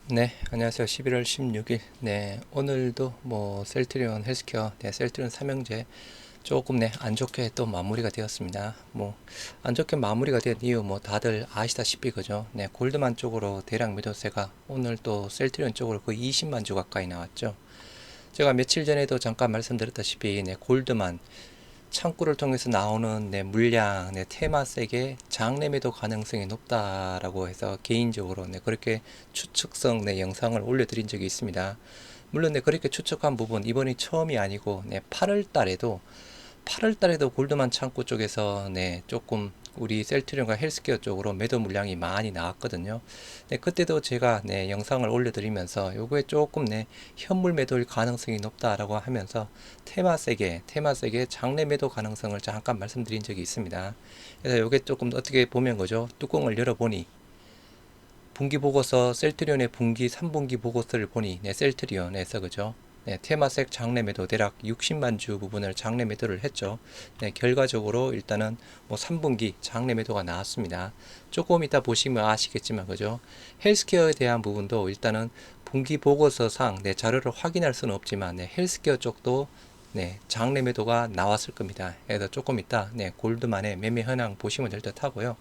네, 안녕하세요. 11월 16일. 네, 오늘도 셀트리온 헬스케어, 셀트리온 삼형제 조금 안 좋게 또 마무리가 되었습니다. 안 좋게 마무리가 된 이유 다들 아시다시피 그죠? 네, 골드만 쪽으로 대량 매도세가 오늘 또 셀트리온 쪽으로 거의 20만 주 가까이 나왔죠. 제가 며칠 전에도 잠깐 말씀드렸다시피 골드만 창구를 통해서 나오는 물량, 테마색의 장래 매도 가능성이 높다라고 해서 개인적으로 그렇게 추측성 영상을 올려드린 적이 있습니다. 물론 그렇게 추측한 부분 이번이 처음이 아니고 8월 달에도 골드만 창고 쪽에서 조금 우리 셀트리온과 헬스케어 쪽으로 매도 물량이 많이 나왔거든요. 그때도 제가 영상을 올려드리면서 요거에 조금 현물 매도일 가능성이 높다라고 하면서 테마색의 장내 매도 가능성을 잠깐 말씀드린 적이 있습니다. 그래서 요게 조금 어떻게 보면 거죠. 뚜껑을 열어보니 분기 보고서 셀트리온의 분기 3분기 보고서를 보니 셀트리온에서 그죠. 테마색 장내 매도 대략 60만 주 부분을 장내 매도를 했죠. 결과적으로 일단은 3분기 장내 매도가 나왔습니다. 조금 이따 보시면 아시겠지만 그죠. 헬스케어에 대한 부분도 일단은 분기 보고서상 자료를 확인할 수는 없지만 헬스케어 쪽도 장내 매도가 나왔을 겁니다. 그래서 조금 이따 골드만의 매매 현황 보시면 될 듯 하고요.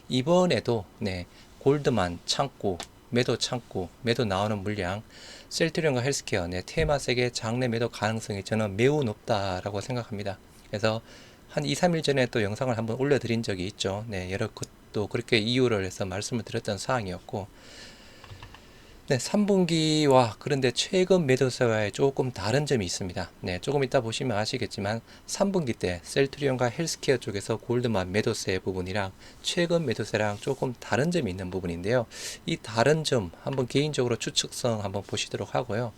이번에도 골드만 창고, 매도 나오는 물량, 셀트리온과 헬스케어, 테마색의 장내 매도 가능성이 저는 매우 높다라고 생각합니다. 그래서 한 2, 3일 전에 또 영상을 한번 올려드린 적이 있죠. 여러 또 그렇게 이유를 해서 말씀을 드렸던 사항이었고, 3분기와 그런데 최근 매도세와의 조금 다른 점이 있습니다. 조금 이따 보시면 아시겠지만 3분기 때 셀트리온과 헬스케어 쪽에서 골드만 매도세 부분이랑 최근 매도세랑 조금 다른 점이 있는 부분인데요. 이 다른 점 한번 개인적으로 추측성 한번 보시도록 하고요.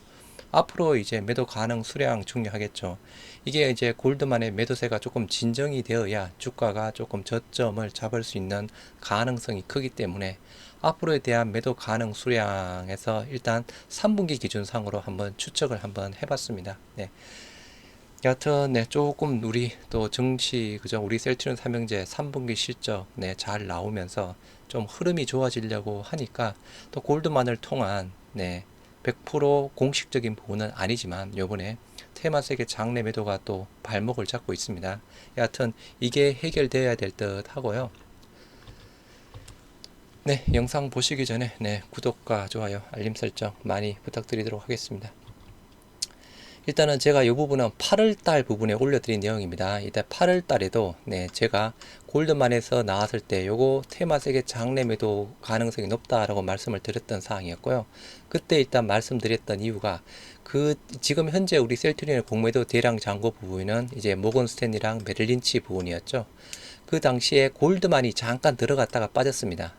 앞으로 이제 매도 가능 수량 중요하겠죠. 이게 이제 골드만의 매도세가 조금 진정이 되어야 주가가 조금 저점을 잡을 수 있는 가능성이 크기 때문에 앞으로에 대한 매도 가능 수량에서 일단 3분기 기준상으로 한번 추측을 한번 해봤습니다. 여하튼 조금 우리 또 증시 그죠 우리 셀트리온 삼형제 3분기 실적 잘 나오면서 좀 흐름이 좋아지려고 하니까 또 골드만을 통한 100% 공식적인 부분은 아니지만 요번에 테마색의 장내 매도가 또 발목을 잡고 있습니다. 여하튼 이게 해결돼야 될 듯 하고요. 영상 보시기 전에 구독과 좋아요, 알림 설정 많이 부탁드리도록 하겠습니다. 일단은 제가 이 부분은 8월달 부분에 올려드린 내용입니다. 이때 8월달에도 제가 골드만에서 나왔을 때 요거 테마색의 장내 매도 가능성이 높다라고 말씀을 드렸던 사항이었고요. 그때 일단 말씀드렸던 이유가 지금 현재 우리 셀트리온의 공매도 대량 잔고 부분은 이제 모건 스탠리랑 메릴린치 부분이었죠. 그 당시에 골드만이 잠깐 들어갔다가 빠졌습니다.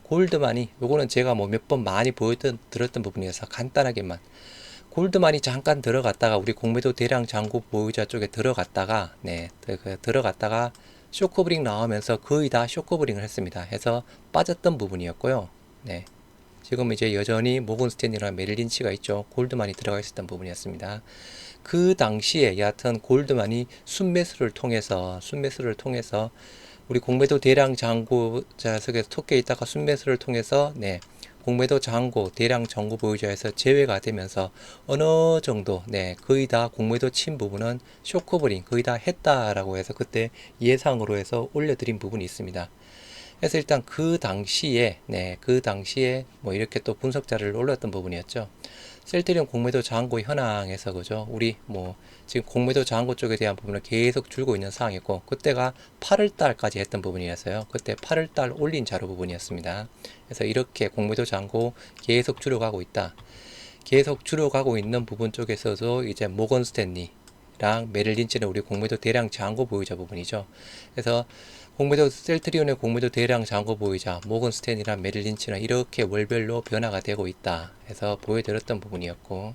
골드만이 요거는 제가 몇 번 많이 보여드렸던 부분이어서 간단하게만 골드만이 잠깐 들어갔다가 우리 공매도 대량 잔고 보유자 쪽에 들어갔다가 들어갔다가 쇼커브링 나오면서 거의 다 쇼커브링을 했습니다. 해서 빠졌던 부분이었고요. 지금 이제 여전히 모건 스탠리랑 메릴린치가 있죠. 골드만이 들어가 있었던 부분이었습니다. 그 당시에 여하튼 골드만이 순매수를 통해서 우리 공매도 대량 잔고 자석에서 토끼에 있다가 순매수를 통해서 공매도 잔고 대량 잔고 보유자에서 제외가 되면서 어느 정도 거의 다 공매도 친 부분은 쇼커버링 거의 다 했다라고 해서 그때 예상으로 해서 올려드린 부분이 있습니다. 그래서 일단 그 당시에 이렇게 또 분석 자료를 올렸던 부분이었죠. 셀트리온 공매도 잔고 현황에서 그죠. 우리 지금 공매도 잔고 쪽에 대한 부분을 계속 줄고 있는 상황이고 그때가 8월 달까지 했던 부분이었어요. 그때 8월 달 올린 자료 부분이었습니다. 그래서 이렇게 공매도 잔고 계속 줄여가고 있다. 계속 줄여가고 있는 부분 쪽에서도 이제 모건 스탠리랑 메릴 린치는 우리 공매도 대량 잔고 보유자 부분이죠. 그래서 셀트리온의 공매도 대량 잔고 보유자 모건 스탠이랑 메릴 린치는 이렇게 월별로 변화가 되고 있다 해서 보여드렸던 부분이었고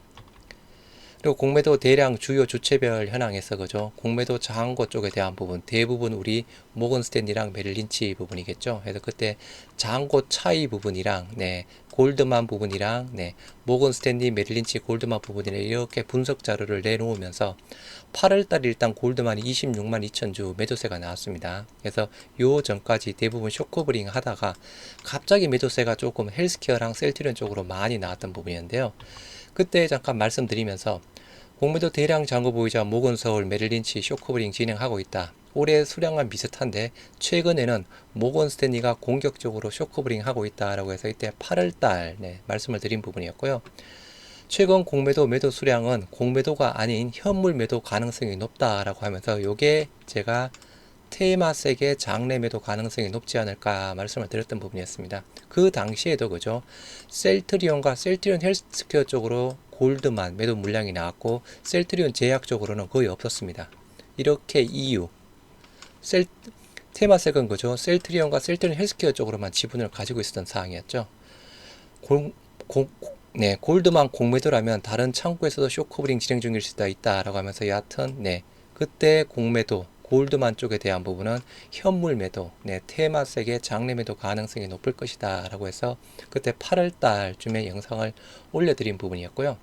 그리고 공매도 대량 주요 주체별 현황에서 그죠. 공매도 저항고 쪽에 대한 부분 대부분 우리 모건 스탠리랑 메릴 린치 부분이겠죠. 그래서 그때 저항고 차이 부분이랑 골드만 부분이랑 모건 스탠리 메릴 린치 골드만 부분이랑 이렇게 분석 자료를 내놓으면서 8월달에 일단 골드만이 26만 2천 주 매도세가 나왔습니다. 그래서 요 전까지 대부분 쇼커버링 하다가 갑자기 매도세가 조금 헬스케어랑 셀트리온 쪽으로 많이 나왔던 부분이었는데요. 그때 잠깐 말씀드리면서 공매도 대량 잔고 보이자 모건서울 메릴린치 쇼커버링 진행하고 있다. 올해 수량은 비슷한데 최근에는 모건 스탠리가 공격적으로 쇼커버링 하고 있다라고 해서 이때 8월달 말씀을 드린 부분이었고요. 최근 공매도 매도 수량은 공매도가 아닌 현물 매도 가능성이 높다라고 하면서 요게 제가 테마색의 장내 매도 가능성이 높지 않을까 말씀을 드렸던 부분이었습니다. 그 당시에도 그죠. 셀트리온과 셀트리온 헬스케어 쪽으로 골드만 매도 물량이 나왔고 셀트리온 제약 쪽으로는 거의 없었습니다. 이렇게 이유 테마색은 그죠. 셀트리온과 셀트리온 헬스케어 쪽으로만 지분을 가지고 있었던 상황이었죠. 골드만 공매도라면 다른 창구에서도 쇼커버링 진행 중일 수도 있다라고 하면서 여하튼 그때 공매도 골드만 쪽에 대한 부분은 현물 매도, 테마색의 장내 매도 가능성이 높을 것이다 라고 해서 그때 8월 달쯤에 영상을 올려드린 부분이었고요.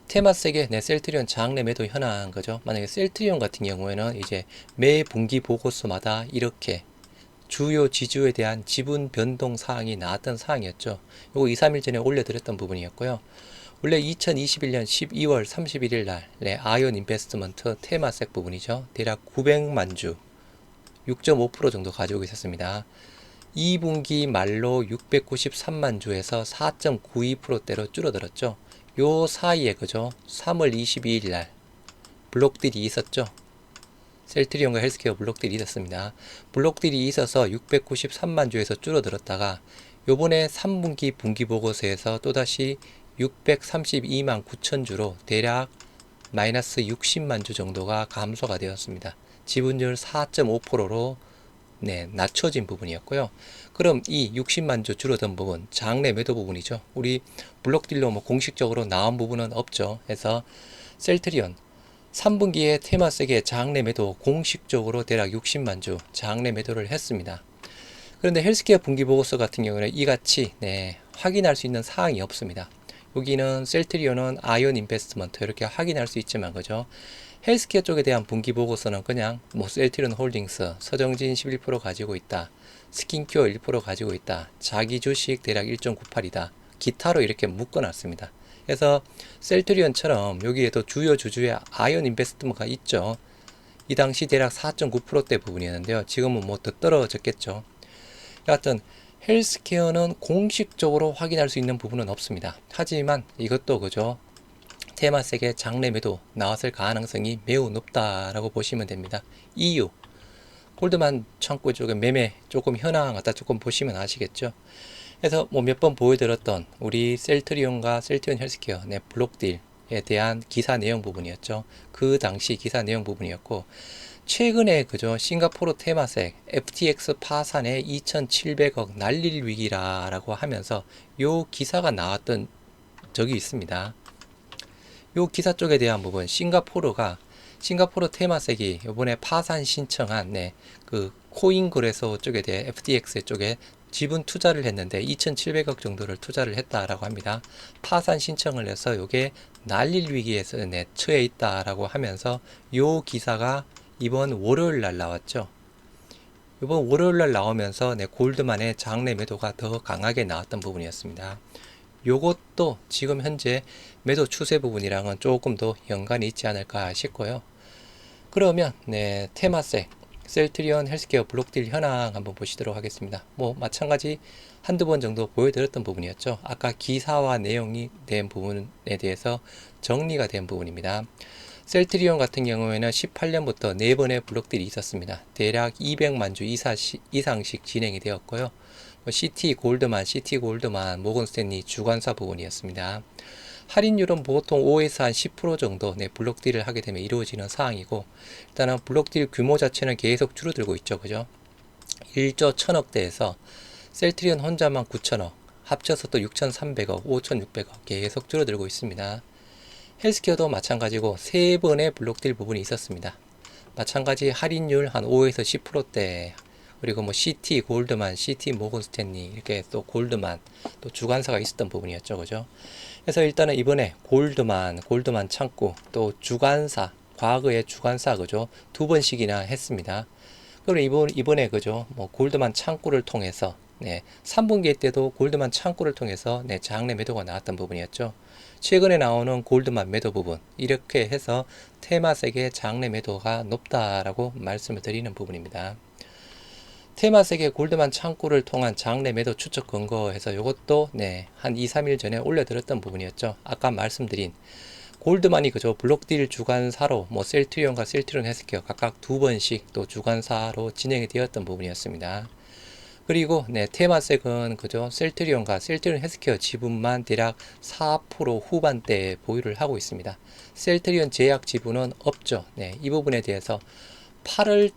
테마색의 셀트리온 장내 매도 현황 거죠. 만약에 셀트리온 같은 경우에는 이제 매 분기 보고서마다 이렇게 주요 지주에 대한 지분 변동 사항이 나왔던 사항이었죠. 요거 2, 3일 전에 올려드렸던 부분이었고요. 원래 2021년 12월 31일 날 아이온 인베스트먼트 테마색 부분이죠. 대략 900만 주 6.5% 정도 가지고 있었습니다. 2분기 말로 693만 주에서 4.92%대로 줄어들었죠. 요 사이에 그죠. 3월 22일 날 블록딜이 있었죠. 셀트리온과 헬스케어 블록딜이 있었습니다. 블록딜이 있어서 693만 주에서 줄어들었다가 요번에 3분기 분기 보고서에서 또다시 632만 9천 주로 대략 마이너스 60만 주 정도가 감소가 되었습니다. 지분율 4.5%로 낮춰진 부분이었고요. 그럼 이 60만 주 줄어든 부분, 장내 매도 부분이죠. 우리 블록딜로 공식적으로 나온 부분은 없죠. 그래서 셀트리온 3분기에 테마색의 장내 매도 공식적으로 대략 60만 주 장내 매도를 했습니다. 그런데 헬스케어 분기 보고서 같은 경우는 이같이 확인할 수 있는 사항이 없습니다. 여기는 셀트리온은 아이온 인베스트먼트 이렇게 확인할 수 있지만 그죠. 헬스케어 쪽에 대한 분기 보고서는 그냥 셀트리온 홀딩스 서정진 11% 가지고 있다. 스킨큐어 1% 가지고 있다. 자기 주식 대략 1.98이다. 기타로 이렇게 묶어놨습니다. 그래서 셀트리온처럼 여기에도 주요 주주의 아이온 인베스트먼트가 있죠. 이 당시 대략 4.9%대 부분이었는데요. 지금은 더 떨어졌겠죠. 여하튼 헬스케어는 공식적으로 확인할 수 있는 부분은 없습니다. 하지만 이것도 그죠. 테마색의 장내 매도 나왔을 가능성이 매우 높다라고 보시면 됩니다. 이유 골드만 창고 쪽에 매매 조금 현황 갖다 조금 보시면 아시겠죠. 그래서 몇 번 보여드렸던 우리 셀트리온과 셀트리온 헬스케어 블록딜에 대한 기사 내용 부분이었죠. 그 당시 기사 내용 부분이었고 최근에 그죠. 싱가포르 테마색 FTX 파산에 2,700억 날릴 위기라고 하면서 요 기사가 나왔던 적이 있습니다. 요 기사 쪽에 대한 부분 싱가포르 테마색이 이번에 파산 신청한 그 코인 거래소 쪽에 대해 FTX 쪽에 지분 투자를 했는데 2,700억 정도를 투자를 했다라고 합니다. 파산 신청을 해서 요게 날릴 위기에서 처해 있다라고 하면서 요 기사가 이번 월요일 날 나왔죠. 이번 월요일 날 나오면서 골드만의 장내 매도가 더 강하게 나왔던 부분이었습니다. 요것도 지금 현재 매도 추세 부분이랑은 조금 더 연관이 있지 않을까 싶고요. 그러면 테마색 셀트리온 헬스케어 블록딜 현황 한번 보시도록 하겠습니다. 마찬가지 한두 번 정도 보여드렸던 부분이었죠. 아까 기사와 내용이 된 부분에 대해서 정리가 된 부분입니다. 셀트리온 같은 경우에는 18년부터 4번의 블록딜이 있었습니다. 대략 200만 주 이상씩 진행이 되었고요. CT 골드만, 모건 스탠리 주관사 부분이었습니다. 할인율은 보통 5에서 한 10% 정도 블록딜을 하게 되면 이루어지는 사항이고 일단은 블록딜 규모 자체는 계속 줄어들고 있죠. 그죠? 1조 1000억대에서 셀트리온 혼자만 9천억 합쳐서 또 6,300억, 5,600억 계속 줄어들고 있습니다. 헬스케어도 마찬가지고 세 번의 블록딜 부분이 있었습니다. 마찬가지 할인율 한 5에서 10%대, 그리고 뭐 CT 골드만, CT 모건 스탠리, 이렇게 또 골드만, 또 주관사가 있었던 부분이었죠. 그죠? 그래서 일단은 이번에 골드만 창구, 또 주관사, 과거의 주관사, 그죠? 두 번씩이나 했습니다. 그리고 이번에 그죠? 뭐 골드만 창구를 통해서, 네, 3분기 때도 골드만 창구를 통해서, 네, 장내 매도가 나왔던 부분이었죠. 최근에 나오는 골드만 매도 부분, 이렇게 해서 테마색의 장내 매도가 높다라고 말씀을 드리는 부분입니다. 테마색의 골드만 창구를 통한 장내 매도 추적 근거해서 이것도 네, 한 2, 3일 전에 올려드렸던 부분이었죠. 아까 말씀드린 골드만이 그저 블록딜 주간사로 뭐 셀트리온과 셀트리온 헬스케어 각각 두 번씩 또 주간사로 진행이 되었던 부분이었습니다. 그리고 네, 테마색은 그저 셀트리온과 셀트리온 헬스케어 지분만 대략 4% 후반대에 보유를 하고 있습니다. 셀트리온 제약 지분은 없죠. 네, 이 부분에 대해서 8월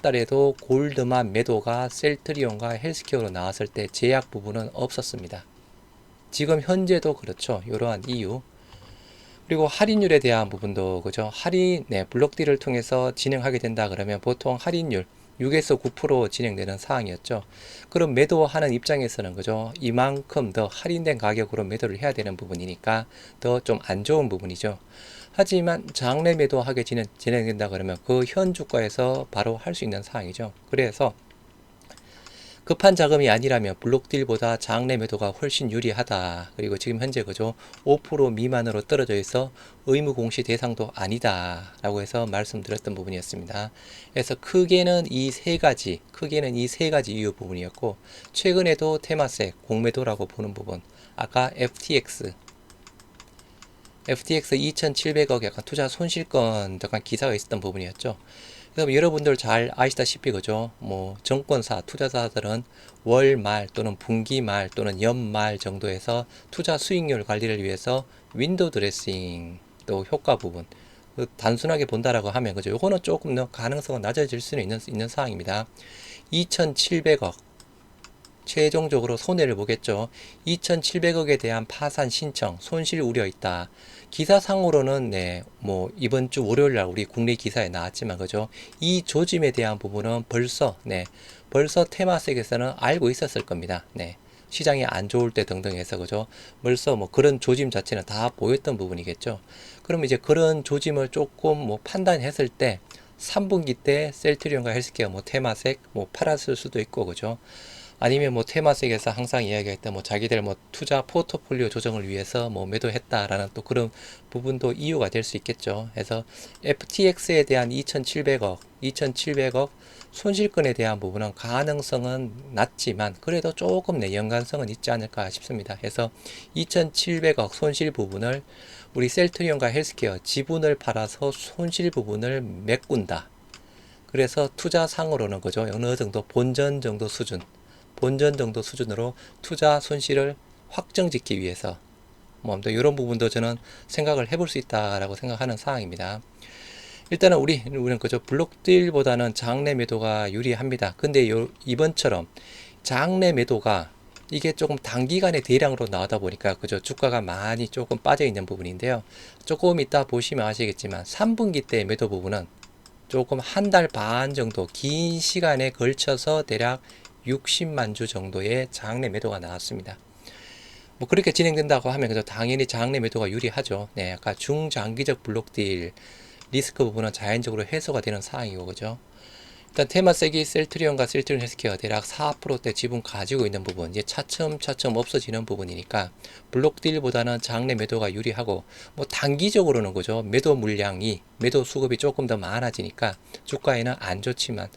달에도 골드만 매도가 셀트리온과 헬스케어로 나왔을 때 제약 부분은 없었습니다. 지금 현재도 그렇죠. 이러한 이유. 그리고 할인율에 대한 부분도 그죠. 네, 블록딜을 통해서 진행하게 된다 그러면 보통 할인율 6에서 9% 진행되는 사항이었죠. 그럼 매도하는 입장에서는 그죠. 이만큼 더 할인된 가격으로 매도를 해야 되는 부분이니까 더 좀 안 좋은 부분이죠. 하지만 장내 매도하게 진행된다 그러면 그 현 주가에서 바로 할 수 있는 사항이죠. 그래서 급한 자금이 아니라면 블록딜보다 장내 매도가 훨씬 유리하다. 그리고 지금 현재 그죠 5% 미만으로 떨어져 있어 의무 공시 대상도 아니다 라고 해서 말씀드렸던 부분이었습니다. 그래서 크게는 이 세 가지 이유 부분이었고, 최근에도 테마색 공매도라고 보는 부분, 아까 FTX 2700억 약간 투자 손실건 약간 기사가 있었던 부분이었죠. 그래서 여러분들 잘 아시다시피 그죠. 뭐 정권사, 투자자들은 월말 또는 분기말 또는 연말 정도에서 투자 수익률 관리를 위해서 윈도우 드레싱 또 효과 부분 단순하게 본다라고 하면 그죠. 요거는 조금 더 가능성은 낮아질 수는 있는 사항입니다. 2700억 최종적으로 손해를 보겠죠. 2700억에 대한 파산 신청, 손실 우려 있다. 기사상으로는 네, 뭐 이번 주 월요일 날 우리 국내 기사에 나왔지만 그죠? 이 조짐에 대한 부분은 벌써 테마색에서는 알고 있었을 겁니다. 네. 시장이 안 좋을 때 등등 해서 그죠? 벌써 뭐 그런 조짐 자체는 다 보였던 부분이겠죠. 그럼 이제 그런 조짐을 조금 뭐 판단했을 때 3분기 때 셀트리온과 헬스케어 뭐 테마색 뭐 팔았을 수도 있고 그죠? 아니면 뭐 테마색에서 항상 이야기했던 뭐 자기들 뭐 투자 포트폴리오 조정을 위해서 뭐 매도했다라는 또 그런 부분도 이유가 될 수 있겠죠. 그래서 FTX에 대한 2,700억 손실건에 대한 부분은 가능성은 낮지만 그래도 조금 내 연관성은 있지 않을까 싶습니다. 그래서 2,700억 손실 부분을 우리 셀트리온과 헬스케어 지분을 팔아서 손실 부분을 메꾼다. 그래서 투자상으로는 그죠 어느 정도 본전 정도 수준으로 투자 손실을 확정짓기 위해서 뭐 이런 부분도 저는 생각을 해볼 수 있다라고 생각하는 사항입니다. 일단은 우리는 그죠 블록딜보다는 장내 매도가 유리합니다. 근데 이번처럼 장내 매도가 이게 조금 단기간에 대량으로 나오다 보니까 그죠 주가가 많이 조금 빠져 있는 부분인데요. 조금 이따 보시면 아시겠지만 3분기 때 매도 부분은 조금 한 달 반 정도 긴 시간에 걸쳐서 대략 60만 주 정도의 장내 매도가 나왔습니다. 뭐 그렇게 진행된다고 하면 그죠 당연히 장내 매도가 유리하죠. 네, 약간 중장기적 블록딜 리스크 부분은 자연적으로 해소가 되는 사항이고 그죠. 일단 테마색이 셀트리온과 셀트리온 헬스케어 대략 4%대 지분 가지고 있는 부분 이제 차츰 없어지는 부분이니까 블록딜보다는 장내 매도가 유리하고 뭐 단기적으로는 그죠 매도 수급이 조금 더 많아지니까 주가에는 안 좋지만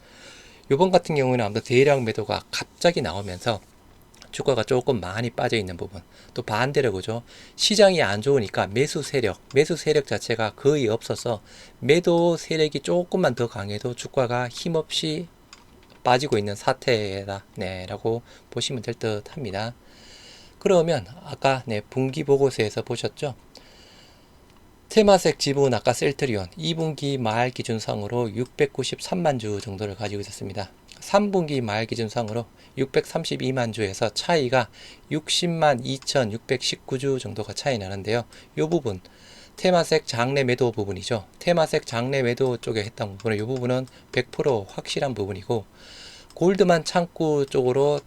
요번 같은 경우에는 아무래도 대량 매도가 갑자기 나오면서 주가가 조금 많이 빠져 있는 부분 또 반대로 그죠 시장이 안 좋으니까 매수 세력 자체가 거의 없어서 매도 세력이 조금만 더 강해도 주가가 힘없이 빠지고 있는 사태다 라고 보시면 될 듯 합니다. 그러면 아까 분기 보고서에서 보셨죠? 테마색 지분 아까 셀트리온 2분기 말 기준상으로 693만 주 정도를 가지고 있었습니다. 3분기 말 기준상으로 632만 주에서 차이가 60만 2,619주 정도가 차이 나는데요. 이 부분 테마색 장내 매도 부분이죠. 테마색 장내 매도 쪽에 했던 부분은 이 부분은 100% 확실한 부분이고, 골드만 창구 쪽으로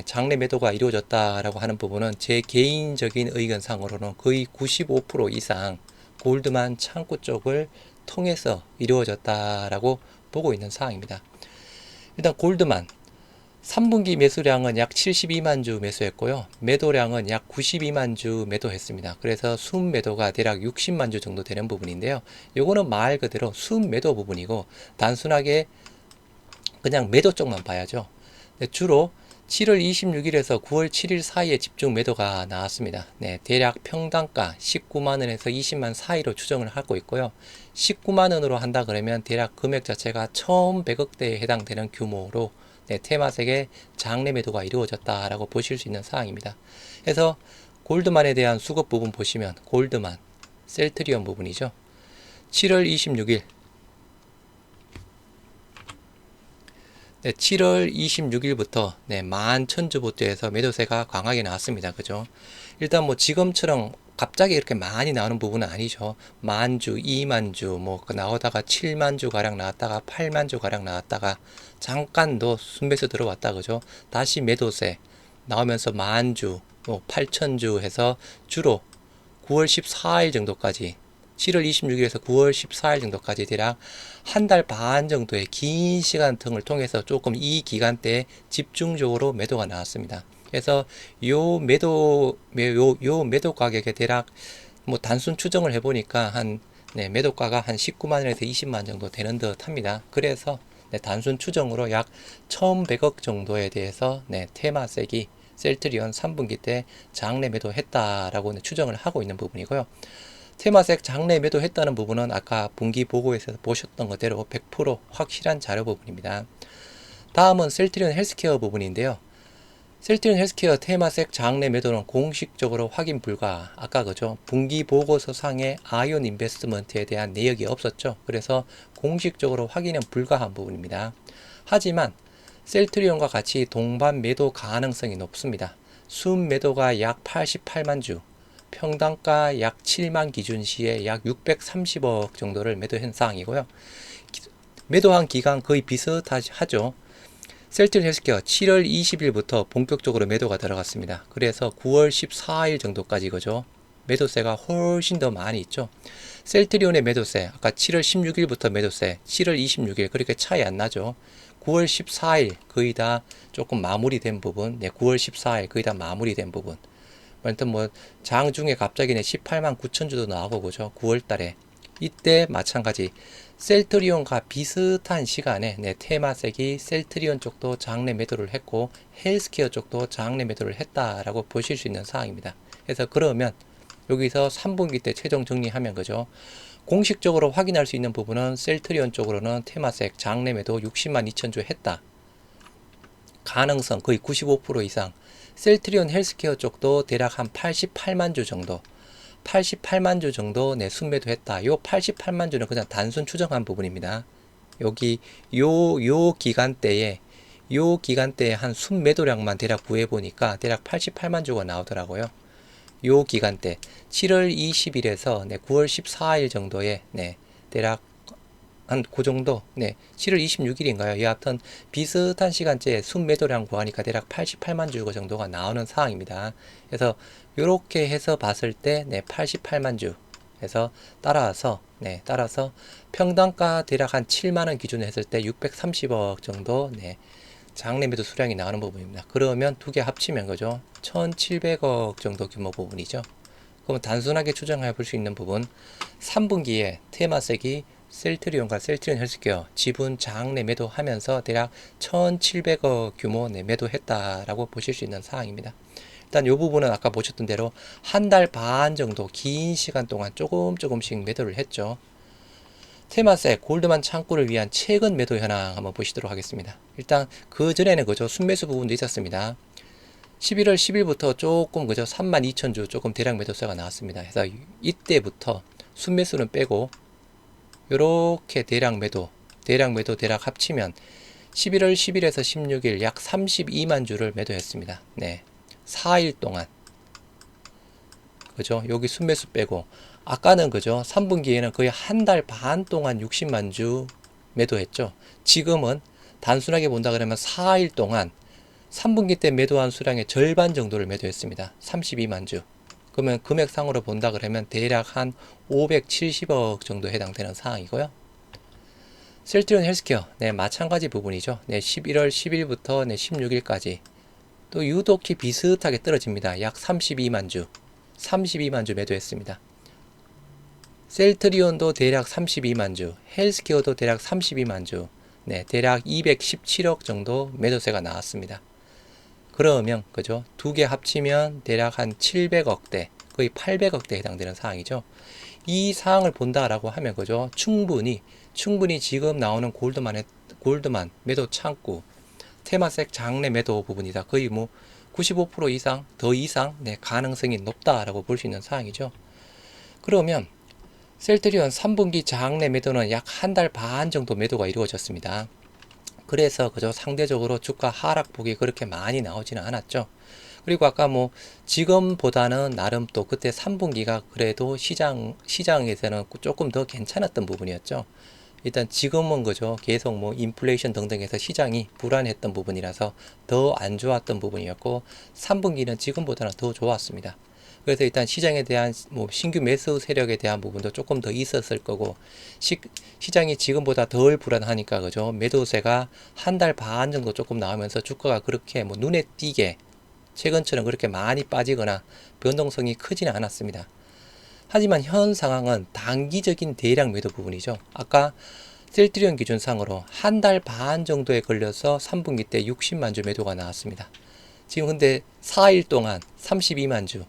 장내 매도가 이루어졌다라고 하는 부분은 제 개인적인 의견상으로는 거의 95% 이상 골드만 창구 쪽을 통해서 이루어졌다라고 보고 있는 사항입니다. 일단 골드만 3분기 매수량은 약 72만 주 매수했고요. 매도량은 약 92만 주 매도했습니다. 그래서 순매도가 대략 60만 주 정도 되는 부분인데요. 요거는 말 그대로 순매도 부분이고, 단순하게 그냥 매도 쪽만 봐야죠. 주로 7월 26일에서 9월 7일 사이에 집중 매도가 나왔습니다. 대략 평당가 19만원에서 20만 사이로 추정을 하고 있고요. 19만원으로 한다 그러면 대략 금액 자체가 1100억대에 해당되는 규모로 테마색의 장내 매도가 이루어졌다라고 보실 수 있는 사항입니다. 그래서 골드만에 대한 수급 부분 보시면 골드만, 셀트리온 부분이죠. 7월 26일 7월 26일부터 11,000주부터에서 매도세가 강하게 나왔습니다. 그죠? 일단 뭐 지금처럼 갑자기 이렇게 많이 나오는 부분은 아니죠. 10,000주, 20,000주 뭐 나오다가 70,000주 가량 나왔다가 80,000주 가량 나왔다가 잠깐 또 순매수 들어왔다. 그죠? 다시 매도세 나오면서 10,000주, 뭐 8,000주 해서 주로 9월 14일 정도까지, 7월 26일에서 9월 14일 정도까지 대략 한 달 반 정도의 긴 시간 등을 통해서 조금 이 기간대에 집중적으로 매도가 나왔습니다. 그래서 요 매도 가격에 대략 뭐 단순 추정을 해보니까 매도가가 한 19만원에서 20만 정도 되는 듯 합니다. 그래서 단순 추정으로 약 1100억 정도에 대해서 테마색이 셀트리온 3분기 때 장내 매도했다라고 추정을 하고 있는 부분이고요. 테마색 장내 매도했다는 부분은 아까 분기 보고에서 보셨던 것대로 100% 확실한 자료 부분입니다. 다음은 셀트리온 헬스케어 부분인데요. 셀트리온 헬스케어 테마색 장내 매도는 공식적으로 확인 불가. 아까 그죠? 분기 보고서 상의 아이온 인베스트먼트에 대한 내역이 없었죠. 그래서 공식적으로 확인은 불가한 부분입니다. 하지만 셀트리온과 같이 동반 매도 가능성이 높습니다. 순 매도가 약 88만 주, 평당가 약 7만 기준 시에 약 630억 정도를 매도한 상황이고요. 매도한 기간 거의 비슷하죠. 셀트리온 헬스케어 7월 20일부터 본격적으로 매도가 들어갔습니다. 그래서 9월 14일 정도까지 그죠? 매도세가 훨씬 더 많이 있죠. 셀트리온의 매도세, 아까 7월 16일부터 매도세, 7월 26일 그렇게 차이 안 나죠. 9월 14일 거의 다 조금 마무리된 부분, 9월 14일 거의 다 마무리된 부분. 하여튼 뭐 장중에 갑자기 18만 9천 주도 나오고 그죠? 9월 달에 이때 마찬가지 셀트리온과 비슷한 시간에 테마색이 셀트리온 쪽도 장내 매도를 했고 헬스케어 쪽도 장내 매도를 했다라고 보실 수 있는 상황입니다. 그래서 그러면 여기서 3분기 때 최종 정리하면 그죠? 공식적으로 확인할 수 있는 부분은 셀트리온 쪽으로는 테마색 장내 매도 60만 2천 주 했다. 가능성 거의 95% 이상. 셀트리온 헬스케어 쪽도 대략 한 88만 주 정도, 88만 주 정도 순매도 했다. 요 88만 주는 그냥 단순 추정한 부분입니다. 여기 요 기간대에 한 순매도량만 대략 구해보니까 대략 88만 주가 나오더라고요. 요 기간대 7월 20일에서 9월 14일 정도에 대략 한 그 정도 7월 26일인가요? 여하튼 비슷한 시간대에 순매도량 구하니까 대략 88만 주 정도가 나오는 상황입니다. 그래서 이렇게 해서 봤을 때 88만 주 해서 따라서 평당가 대략 한 7만원 기준으로 했을 때 630억 정도 장내 매도 수량이 나오는 부분입니다. 그러면 두 개 합치면 그죠? 1700억 정도 규모 부분이죠. 그럼 단순하게 추정해 볼 수 있는 부분 3분기에 테마색이 셀트리온과 셀트리온 헬스케어 지분 장내 매도하면서 대략 1700억 규모 매도했다라고 보실 수 있는 사항입니다. 일단 이 부분은 아까 보셨던 대로 한 달 반 정도 긴 시간 동안 조금씩 매도를 했죠. 테마색 골드만 창구를 위한 최근 매도 현황 한번 보시도록 하겠습니다. 일단 그 전에는 그죠? 순매수 부분도 있었습니다. 11월 10일부터 조금 그죠? 32,000주 조금 대량 매도세가 나왔습니다. 그래서 이때부터 순매수는 빼고 요렇게 대량 매도 대략 합치면 11월 10일에서 16일 약 32만 주를 매도했습니다. 네. 4일 동안. 그죠? 여기 순매수 빼고 아까는 그죠? 3분기에는 거의 한 달 반 동안 60만 주 매도했죠. 지금은 단순하게 본다 그러면 4일 동안 3분기 때 매도한 수량의 절반 정도를 매도했습니다. 32만 주. 그러면 금액상으로 본다 그러면 대략 한 570억 정도 해당되는 상황이고요. 셀트리온 헬스케어, 네, 마찬가지 부분이죠. 네, 11월 10일부터 네, 16일까지 또 유독히 비슷하게 떨어집니다. 약 32만 주, 32만 주 매도했습니다. 셀트리온도 대략 32만 주, 헬스케어도 대략 32만 주, 네, 대략 217억 정도 매도세가 나왔습니다. 그러면 그죠? 두 개 합치면 대략 한 700억대, 거의 800억대 해당되는 상황이죠. 이 상황을 본다라고 하면 그죠? 충분히 지금 나오는 골드만 매도 창구, 테마색 장내 매도 부분이다. 거의 뭐 95% 이상, 더 이상 네, 가능성이 높다라고 볼 수 있는 상황이죠. 그러면 셀트리온 3분기 장내 매도는 약 한 달 반 정도 매도가 이루어졌습니다. 그래서 그저 상대적으로 주가 하락폭이 그렇게 많이 나오지는 않았죠. 그리고 아까 뭐 지금보다는 나름 또 그때 3분기가 그래도 시장에서는 조금 더 괜찮았던 부분이었죠. 일단 지금은 그죠. 계속 뭐 인플레이션 등등해서 시장이 불안했던 부분이라서 더 안 좋았던 부분이었고 3분기는 지금보다는 더 좋았습니다. 그래서 일단 시장에 대한 뭐 신규 매수 세력에 대한 부분도 조금 더 있었을 거고 시장이 지금보다 덜 불안하니까 그죠. 매도세가 한 달 반 정도 조금 나오면서 주가가 그렇게 뭐 눈에 띄게 최근처럼 그렇게 많이 빠지거나 변동성이 크지는 않았습니다. 하지만 현 상황은 단기적인 대량 매도 부분이죠. 아까 셀트리온 기준상으로 한 달 반 정도에 걸려서 3분기 때 60만 주 매도가 나왔습니다. 지금 근데 4일 동안 32만 주,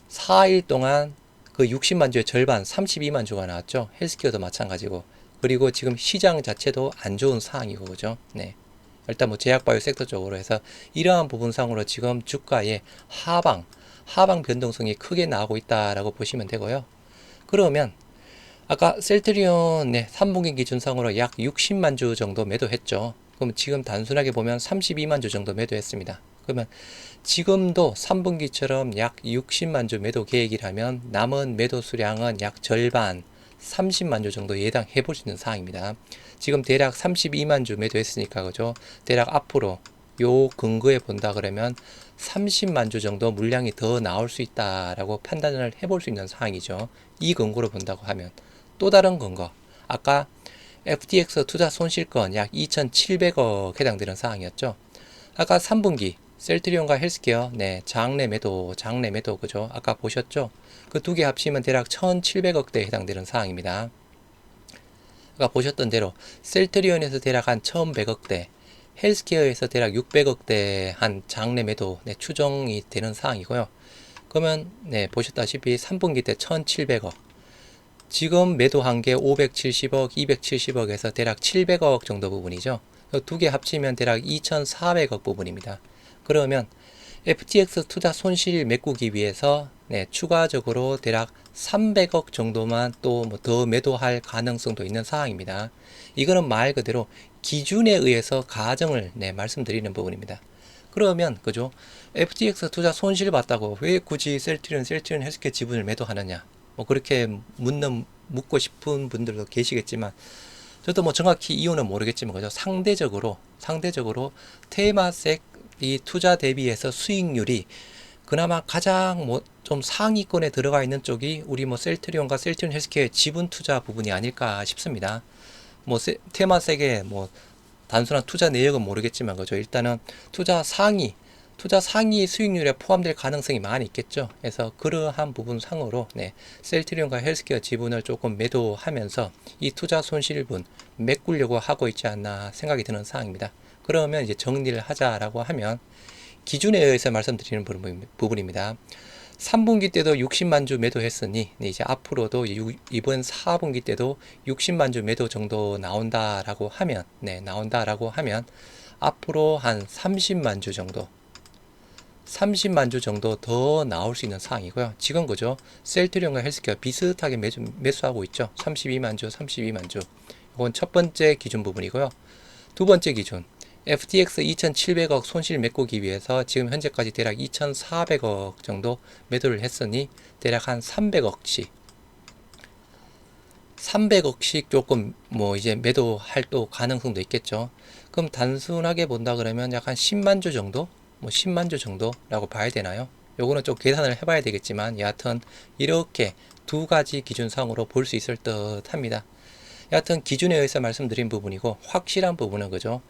4일 동안 그 60만 주의 절반 32만 주가 나왔죠. 헬스케어도 마찬가지고. 그리고 지금 시장 자체도 안 좋은 상황이고 그죠. 네. 일단 뭐 제약바이오 섹터 쪽으로 해서 이러한 부분상으로 지금 주가의 하방 변동성이 크게 나오고 있다라고 보시면 되고요. 그러면 아까 셀트리온 3분기 기준상으로 약 60만 주 정도 매도했죠. 그럼 지금 단순하게 보면 32만 주 정도 매도했습니다. 그러면 지금도 3분기처럼 약 60만 주 매도 계획이라면 남은 매도 수량은 약 절반 30만 주 정도 예상해 볼 수 있는 상황입니다. 지금 대략 32만 주 매도했으니까 그죠? 대략 앞으로 요 근거에 본다 그러면 30만 주 정도 물량이 더 나올 수 있다라고 판단을 해볼 수 있는 상황이죠. 이 근거로 본다고 하면 또 다른 근거, 아까 FTX 투자 손실건 약 2,700억 해당되는 상황이었죠. 아까 3분기 셀트리온과 헬스케어 장내 매도 그죠? 아까 보셨죠? 그 두 개 합치면 대략 1,700억대에 해당되는 상황입니다. 아까 보셨던 대로 셀트리온에서 대략 한 1,100억대, 헬스케어에서 대략 600억대 한 장내 매도 추정이 되는 상황이고요. 그러면 보셨다시피 3분기 때 1,700억, 지금 매도한 게 570억, 270억에서 대략 700억 정도 부분이죠. 두 개 합치면 대략 2,400억 부분입니다. 그러면 FTX 투자 손실 메꾸기 위해서 추가적으로 대략 300억 정도만 또 뭐 더 매도할 가능성도 있는 상황입니다. 이거는 말 그대로 기준에 의해서 가정을 말씀드리는 부분입니다. 그러면 그죠? FTX 투자 손실 봤다고 왜 굳이 셀트리온 헬스케어 지분을 매도하느냐? 뭐 그렇게 묻고 싶은 분들도 계시겠지만 저도 뭐 정확히 이유는 모르겠지만 그죠? 상대적으로 테마색 이 투자 대비해서 수익률이 그나마 가장 뭐 좀 상위권에 들어가 있는 쪽이 우리 뭐 셀트리온과 셀트리온 헬스케어의 지분 투자 부분이 아닐까 싶습니다. 뭐 테마색의 뭐 단순한 투자 내역은 모르겠지만 그죠? 일단은 투자 상위 수익률에 포함될 가능성이 많이 있겠죠. 그래서 그러한 부분 상으로 셀트리온과 헬스케어 지분을 조금 매도하면서 이 투자 손실분 메꾸려고 하고 있지 않나 생각이 드는 상황입니다. 그러면 이제 정리를 하자라고 하면 기준에 의해서 말씀드리는 부분입니다. 3분기 때도 60만 주 매도했으니 이제 앞으로도 이번 4분기 때도 60만 주 매도 정도 나온다라고 하면 앞으로 한 30만 주 정도 더 나올 수 있는 상황이고요. 지금 그죠? 셀트리온과 헬스케어 비슷하게 매수하고 있죠. 32만 주. 이건 첫 번째 기준 부분이고요. 두 번째 기준 FTX 2,700억 손실 메꾸기 위해서 지금 현재까지 대략 2,400억 정도 매도를 했으니 대략 한 300억씩 조금 뭐 이제 매도할 또 가능성도 있겠죠. 그럼 단순하게 본다 그러면 약 한 10만 주 정도? 뭐 10만 주 정도라고 봐야 되나요? 요거는 좀 계산을 해봐야 되겠지만 여하튼 이렇게 두 가지 기준상으로 볼 수 있을 듯 합니다. 여하튼 기준에 의해서 말씀드린 부분이고 확실한 부분은 그죠?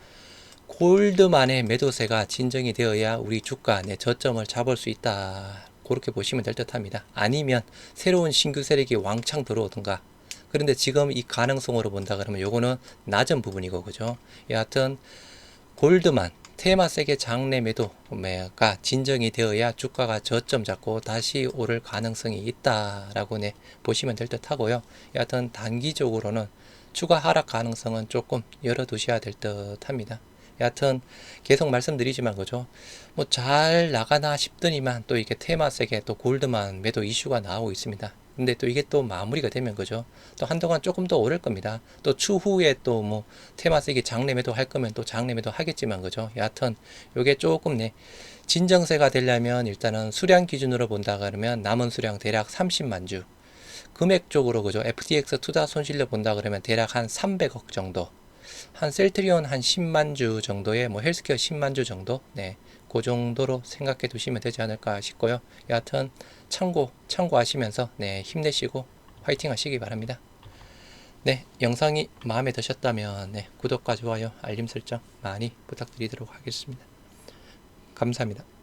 골드만의 매도세가 진정이 되어야 우리 주가 내 저점을 잡을 수 있다. 그렇게 보시면 될 듯 합니다. 아니면 새로운 신규 세력이 왕창 들어오든가. 그런데 지금 이 가능성으로 본다 그러면 요거는 낮은 부분이고 그죠? 여하튼 골드만 테마색의 장내 매도가 진정이 되어야 주가가 저점 잡고 다시 오를 가능성이 있다라고 보시면 될 듯 하고요. 여하튼 단기적으로는 추가 하락 가능성은 조금 열어두셔야 될 듯 합니다. 여하튼 계속 말씀드리지만 그죠, 뭐 잘 나가나 싶더니만 또 이게 테마색의 또 골드만 매도 이슈가 나오고 있습니다. 근데 또 이게 또 마무리가 되면 그죠, 또 한동안 조금 더 오를 겁니다. 또 추후에 또 뭐 테마색이 장내 매도 할 거면 또 장내 매도 하겠지만 그죠. 여하튼 요게 조금 진정세가 되려면 일단은 수량 기준으로 본다 그러면 남은 수량 대략 30만 주, 금액적으로 그죠, FTX 투자 손실로 본다 그러면 대략 한 300억 정도, 한 셀트리온 한 10만 주 정도의 뭐 헬스케어 10만 주 정도, 그 정도로 생각해 두시면 되지 않을까 싶고요. 여하튼 참고하시면서 힘내시고 화이팅 하시기 바랍니다. 영상이 마음에 드셨다면 구독과 좋아요, 알림 설정 많이 부탁드리도록 하겠습니다. 감사합니다.